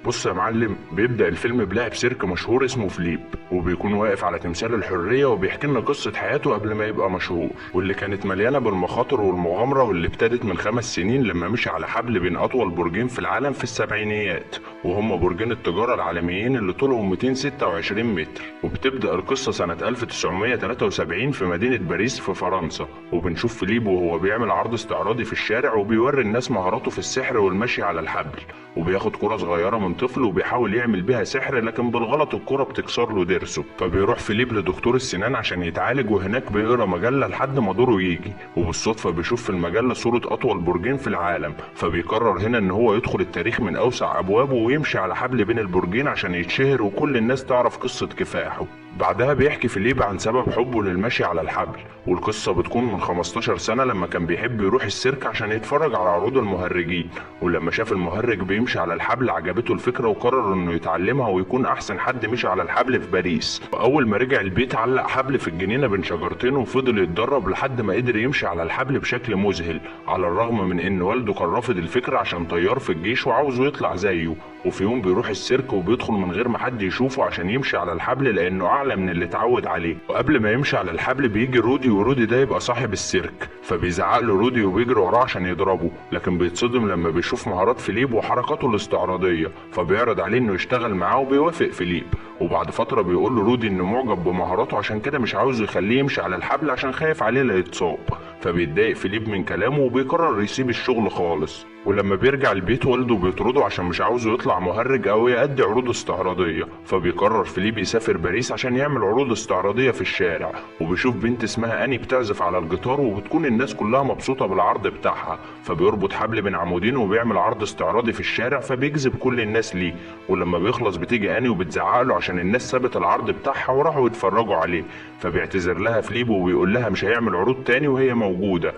بص يا معلم، بيبدأ الفيلم بلاعب سيرك مشهور اسمه فليب، وبيكون واقف على تمثال الحرية وبيحكي لنا قصة حياته قبل ما يبقى مشهور، واللي كانت مليانة بالمخاطر والمغامرة، واللي ابتدت من 5 سنين لما مشي على حبل بين أطول برجين في العالم في السبعينيات، وهم برجين التجارة العالميين اللي طولهم 226 متر. وبتبدأ القصة سنة 1973 في مدينة باريس في فرنسا، وبنشوف فليب وهو بيعمل عرض استعراضي في الشارع وبيوري الناس مهاراته في السحر والمشي على الحبل، وبياخد كرة صغيرة من طفل وبيحاول يعمل بيها سحر، لكن بالغلط الكرة بتكسر له ضرسه. فبيروح فيليب لدكتور السنان عشان يتعالج، وهناك بيقرا مجلة لحد ما دوره يجي، وبالصدفة بيشوف في المجلة صورة أطول برجين في العالم. فبيقرر هنا إن هو يدخل التاريخ من أوسع أبوابه ويمشي على حبل بين البرجين عشان يتشهر وكل الناس تعرف قصة كفاحه. بعدها بيحكي فيليب عن سبب حبه للمشي على الحبل، والقصة بتكون من 15 سنة لما كان بيحب يروح السيرك عشان يتفرج على عروض المهرجين، ولما شاف المهرج بيمشي على الحبل عجبته الفكرة وقرر انه يتعلمها ويكون احسن حد مشي على الحبل في باريس. واول ما رجع البيت علق حبل في الجنينة بين شجرتين وفضل يتدرب لحد ما قدر يمشي على الحبل بشكل مذهل، على الرغم من ان والده كان رافض الفكرة عشان طيار في الجيش وعاوزه يطلع زيه. وفي يوم بيروح السيرك وبيدخل من غير ما حد يشوفه عشان يمشي على الحبل لانه اعلى من اللي اتعود عليه. وقبل ما يمشي على الحبل بيجي رودي، ورودي ده يبقى صاحب السيرك، فبيزعق له رودي وبيجري وراه عشان يضربه، لكن بيتصدم لما بيشوف مهارات فيليب وحركاته الاستعراضية، فبيعرض عليه انه يشتغل معاه وبيوافق فيليب. وبعد فترة بيقول له رودي انه معجب بمهاراته، عشان كده مش عاوز يخليه يمشي على الحبل عشان خايف عليه لا يتصاب. فبيتضايق فيليب من كلامه وبيقرر يسيب الشغل خالص. ولما بيرجع البيت والده بيطرده عشان مش عاوزه يطلع مهرج او يأدي عروض استعراضية، فبيقرر فيليب يسافر باريس عشان يعمل عروض استعراضية في الشارع. وبيشوف بنت اسمها اني بتعزف على الجيتار، وبتكون الناس كلها مبسوطة بالعرض بتاعها، فبيربط حبل بين عمودين وبيعمل عرض استعراضي في الشارع فبيجذب كل الناس ليه. ولما بيخلص بتيجي اني وبتزعق له عشان الناس سابت العرض بتاعها وراحوا يتفرجوا عليه، فبيعتذر لها فيليب وبيقول لها مش هيعمل عروض تاني وهي موجودة.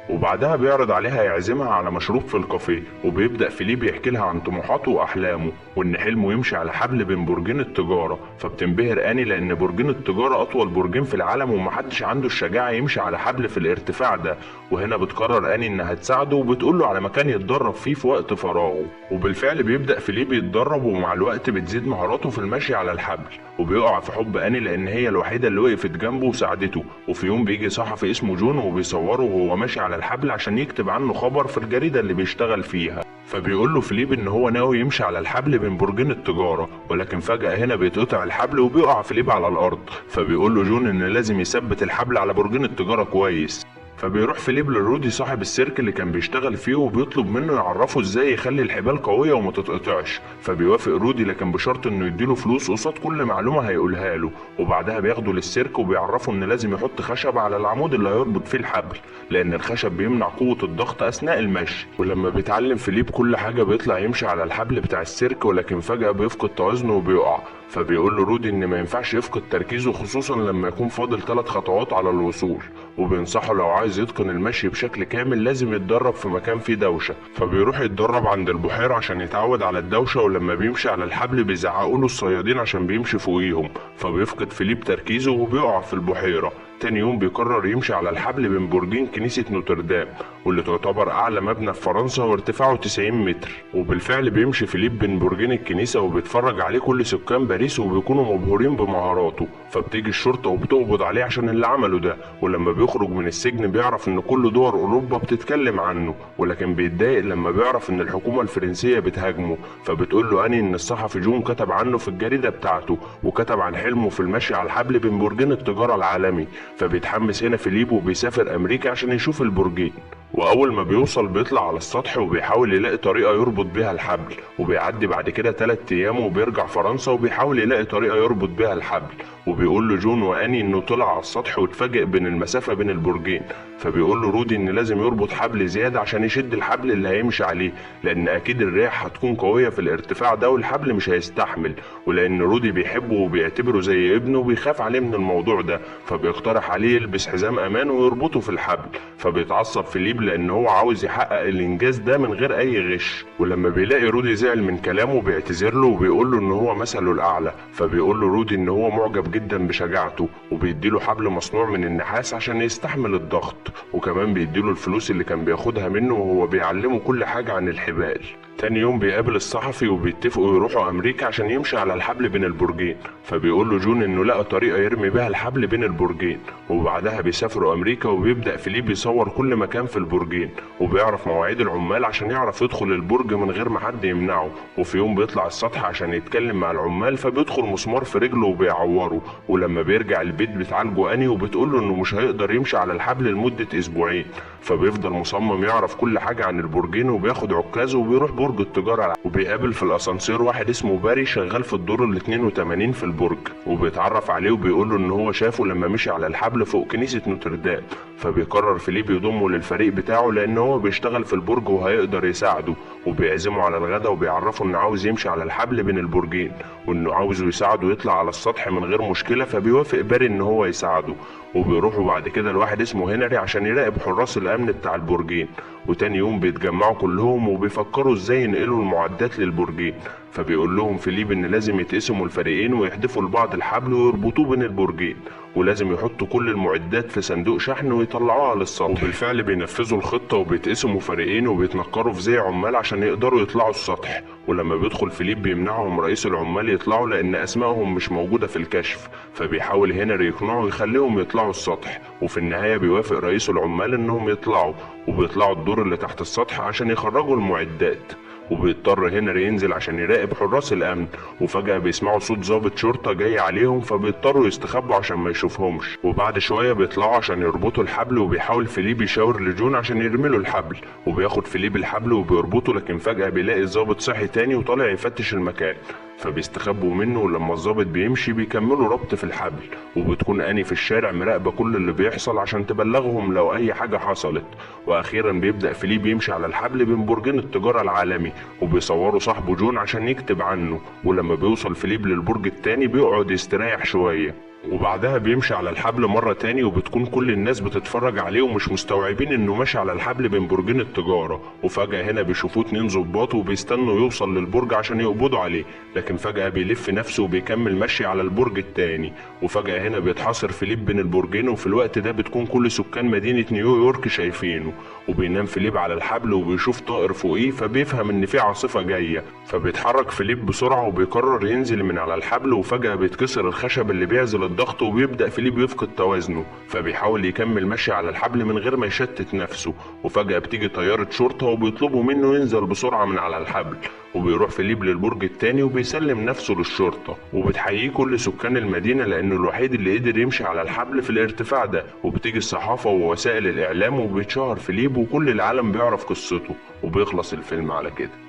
وبعدها بيعرض عليها يعزمها على مشروب في الكافيه، وبيبدأ فيليب يحكي لها عن طموحاته وأحلامه، وإن حلمه يمشي على حبل بين برجين التجارة. فبتنبهر آني لأن برجين التجارة أطول برجين في العالم ومحدش عنده الشجاعة يمشي على حبل في الارتفاع ده. وهنا بتقرر آني إنها تساعده وبتقول له على مكان يتدرب فيه في وقت فراغه. وبالفعل بيبدأ فيليب يتدرب، ومع الوقت بتزيد مهاراته في المشي على الحبل، وبيقع في حب آني لأن هي الوحيدة اللي وقفت جنبه وساعدته. وفي يوم بيجي صحفي اسمه جون وبيصوره وهو ماشي على الحبل عشان يكتب عنه خبر في الجريدة اللي بيشتغل فيها. فبيقول له فيليب ان هو ناوي يمشي على الحبل بين برجين التجارة، ولكن فجأة هنا بيتقطع الحبل وبيقع فيليب على الارض. فبيقول له جون ان لازم يثبت الحبل على برجين التجارة كويس. فبيروح فيليب لرودي صاحب السيرك اللي كان بيشتغل فيه وبيطلب منه يعرفه ازاي يخلي الحبال قوية وما تتقطعش. فبيوافق رودي لكن بشرط انه يديله فلوس قصاد كل معلومة هيقولها له. وبعدها بياخده للسيرك وبيعرفه ان لازم يحط خشب على العمود اللي هيربط فيه الحبل، لان الخشب بيمنع قوة الضغط اثناء المشي. ولما بيتعلم فيليب كل حاجة بيطلع يمشي على الحبل بتاع السيرك، ولكن فجأة بيفقد توازنه وبيقع. فبيقول له رودي ان ما ينفعش يفقد تركيزه، خصوصا لما يكون فاضل 3 خطوات على الوصول، وبينصحه لو عايز يتقن المشي بشكل كامل لازم يتدرب في مكان فيه دوشة. فبيروح يتدرب عند البحيرة عشان يتعود على الدوشة، ولما بيمشي على الحبل بيزعقوا له الصيادين عشان بيمشي فوقيهم، فبيفقد فيليب تركيزه وبيقع في البحيرة. تاني يوم بيقرر يمشي على الحبل بين برجين كنيسة نوتردام، واللي تعتبر أعلى مبنى في فرنسا وارتفاعه 90 متر. وبالفعل بيمشي فيليب بين برجين الكنيسة وبيتفرج عليه كل سكان باريس وبيكونوا مبهورين بمهاراته. فبتيجي الشرطة وبتقبض عليه عشان اللي عمله ده، ولما بيخرج من السجن بيعرف إن كل دول أوروبا بتتكلم عنه، ولكن بيتضايق لما بيعرف إن الحكومة الفرنسية بتهاجمه. فبتقول له أني إن الصحفي جون كتب عنه في الجريدة بتاعته، وكتب عن حلمه في المشي على الحبل بين برجين التجارة العالمي. فبيتحمس هنا فيليب وبيسافر أمريكا عشان يشوف البرجين. وأول ما بيوصل بيطلع على السطح وبيحاول يلاقي طريقة يربط بيها الحبل، وبيعدي بعد كده 3 أيام وبيرجع فرنسا وبيحاول يلاقي طريقة يربط بيها الحبل. وبيقول له جون وأني إنه طلع على السطح واتفاجئ بين المسافة بين البرجين. فبيقول له رودي إن لازم يربط حبل زيادة عشان يشد الحبل اللي هيمشي عليه، لأن أكيد الرياح هتكون قوية في الارتفاع ده والحبل مش هيستحمل، ولأن رودي بيحبه وبيعتبره زي ابنه وبيخاف عليه من الموضوع ده. فبيقترح عليه يلبس حزام أمان ويربطه في الحبل. فبيتعصب فيليب لأن هو عاوز يحقق الإنجاز ده من غير أي غش. ولما بيلاقي رودي زعل من كلامه بيعتذر له وبيقول له إن هو مثله الأعلى. فبيقول له رودي إن هو معجب جدا بشجاعته، وبيديله حبل مصنوع من النحاس عشان يستحمل الضغط، وكمان بيديله الفلوس اللي كان بياخدها منه وهو بيعلمه كل حاجة عن الحبال. تاني يوم بيقابل الصحفي وبيتفقوا يروحوا امريكا عشان يمشي على الحبل بين البرجين، فبيقول له جون انه لقى طريقه يرمي بيها الحبل بين البرجين. وبعدها بيسافروا امريكا وبيبدا فيليب يصور كل مكان في البرجين، وبيعرف مواعيد العمال عشان يعرف يدخل البرج من غير ما حد يمنعه. وفي يوم بيطلع السطح عشان يتكلم مع العمال، فبيدخل مسمار في رجله وبيعوره. ولما بيرجع البيت بتعالجه اني وبتقول له انه مش هيقدر يمشي على الحبل لمده اسبوعين. فبيفضل مصمم يعرف كل حاجه عن البرجين، وبياخد عكازه وبيروح برج التجاره. وبيقابل في الاسانسير واحد اسمه باري شغال في الدور ال 82 في البرج، وبيتعرف عليه وبيقول له ان هو شافه لما مشي على الحبل فوق كنيسه نوتردام. فبيقرر فيليب يضمه للفريق بتاعه لان هو بيشتغل في البرج وهيقدر يساعده، وبيعزمه على الغدا وبيعرفه انه عاوز يمشي على الحبل بين البرجين، وانه عاوزه يساعده يطلع على السطح من غير مشكله. فبيوافق باري ان هو يساعده، وبيروحوا بعد كده لواحد اسمه هنري عشان يراقب حراس الامن بتاع البرجين. وتاني يوم بيتجمعوا كلهم وبيفكروا ازاي ينقلوا المعدات للبرجين. فبيقول لهم فيليب ان لازم يتقسموا الفريقين ويحدفوا لبعض الحبل ويربطوه بين البرجين، ولازم يحطوا كل المعدات في صندوق شحن ويطلعوها للسطح. وبالفعل بينفذوا الخطه وبيتقسموا فريقين وبيتنكروا في زي عمال عشان يقدروا يطلعوا السطح. ولما بيدخل فيليب بيمنعهم رئيس العمال يطلعوا لان اسمائهم مش موجوده في الكشف، فبيحاول هنري يقنعه يخليهم يطلعوا السطح. وفي النهايه بيوافق رئيس العمال انهم يطلعوا، وبيطلعوا الدور اللي تحت السطح عشان يخرجوا المعدات. وبيضطر هنري ينزل عشان يراقب حراس الامن، وفجأة بيسمعوا صوت ضابط شرطة جاي عليهم، فبيضطروا يستخبوا عشان ما يشوفهمش. وبعد شوية بيطلعوا عشان يربطوا الحبل، وبيحاول فيليب يشاور لجون عشان يرميله الحبل، وبياخد فيليب الحبل وبيربطه. لكن فجأة بيلاقي الضابط صحي تاني وطالع يفتش المكان، فبيستخبوا منه. ولما الضابط بيمشي بيكملوا ربط في الحبل، وبتكون اني في الشارع مراقبه كل اللي بيحصل عشان تبلغهم لو اي حاجه حصلت. واخيرا بيبدا فيليب يمشي على الحبل بين برجين التجاره العالمي، وبيصوروا صاحبه جون عشان يكتب عنه. ولما بيوصل فيليب للبرج التاني بيقعد يستريح شويه، وبعدها بيمشي على الحبل مرة تاني، وبتكون كل الناس بتتفرج عليه ومش مستوعبين انه ماشي على الحبل بين برجين التجارة. وفجأة هنا بيشوفوه 2 ضباط وبيستنوا يوصل للبرج عشان يقبضوا عليه، لكن فجأة بيلف نفسه وبيكمل مشي على البرج التاني. وفجأة هنا بيتحاصر فيليب بين البرجين، وفي الوقت ده بتكون كل سكان مدينة نيويورك شايفينه. وبينام فيليب على الحبل وبيشوف طائر فوقيه، فبيفهم ان في عاصفة جاية. فبيتحرك فيليب بسرعة وبيقرر ينزل من على الحبل، وفجأة بيتكسر الخشب اللي بيعزل الضغط، وبيبدأ فيليب يفقد توازنه. فبيحاول يكمل مشي على الحبل من غير ما يشتت نفسه. وفجأة بتيجي طيارة شرطة وبيطلبوا منه ينزل بسرعة من على الحبل. وبيروح فيليب للبرج التاني وبيسلم نفسه للشرطة، وبتحييه كل سكان المدينة لأنه الوحيد اللي قدر يمشي على الحبل في الارتفاع ده. وبتيجي الصحافة ووسائل الإعلام وبيتشهر فيليب وكل العالم بيعرف قصته. وبيخلص الفيلم على كده.